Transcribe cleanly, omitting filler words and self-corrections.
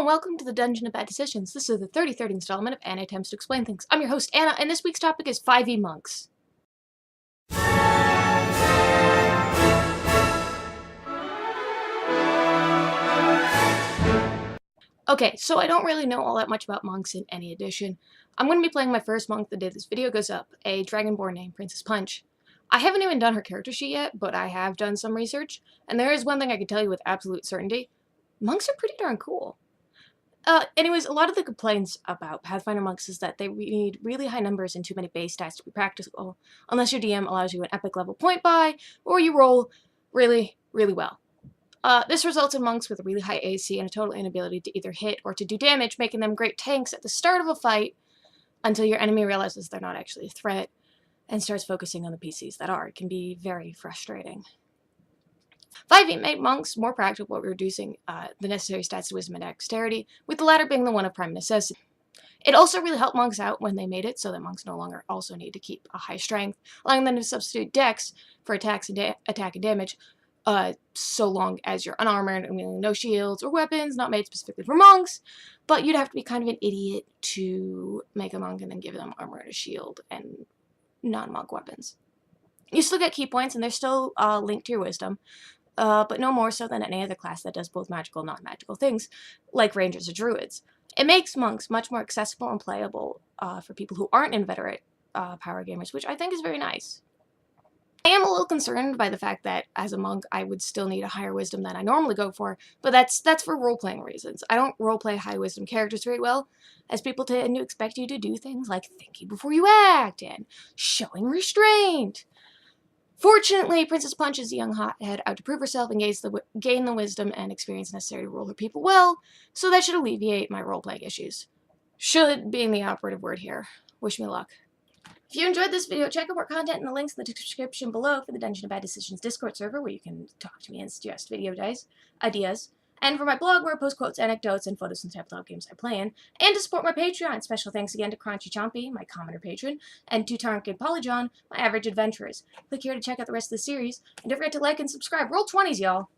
and welcome to the Dungeon of Bad Decisions. This is the 33rd installment of Anna Attempts to Explain Things. I'm your host, Anna, and this week's topic is 5e monks. Okay, so I don't really know all that much about monks in any edition. I'm going to be playing my first monk the day this video goes up, a dragonborn named Princess Punch. I haven't even done her character sheet yet, but I have done some research, and there is one thing I can tell you with absolute certainty. Monks are pretty darn cool. Anyways, a lot of the complaints about Pathfinder monks is that they need really high numbers and too many base stats to be practicable, unless your DM allows you an epic level point buy, or you roll really, really well. This results in monks with a really high AC and a total inability to either hit or to do damage, making them great tanks at the start of a fight until your enemy realizes they're not actually a threat and starts focusing on the PCs that are. It can be very frustrating. 5e made monks more practical at reducing the necessary stats to wisdom and dexterity, with the latter being the one of prime necessity. It also really helped monks out when they made it so that monks no longer also need to keep a high strength, allowing them to substitute dex for attack and damage, so long as you're unarmored and no shields or weapons, not made specifically for monks, but you'd have to be kind of an idiot to make a monk and then give them armor and a shield and non-monk weapons. You still get key points, and they're still linked to your wisdom, but no more so than any other class that does both magical and non-magical things, like rangers or druids. It makes monks much more accessible and playable for people who aren't inveterate power gamers, which I think is very nice. I am a little concerned by the fact that, as a monk, I would still need a higher wisdom than I normally go for, but that's for role-playing reasons. I don't role-play high-wisdom characters very well, as people tend to expect you to do things like thinking before you act and showing restraint. Fortunately, Princess Punch is a young hothead out to prove herself and gain the wisdom and experience necessary to role her people well, so that should alleviate my role-playing issues. Should being the operative word here. Wish me luck. If you enjoyed this video, check out more content in the links in the description below for the Dungeon of Bad Decisions Discord server, where you can talk to me and suggest video ideas, and for my blog, where I post quotes, anecdotes, and photos from tabletop games I play in, and to support my Patreon. Special thanks again to Crunchy Chompy, my commoner patron, and to Tarnkin Polyjon, my average adventurers. Click here to check out the rest of the series, and don't forget to like and subscribe. Roll 20s, y'all!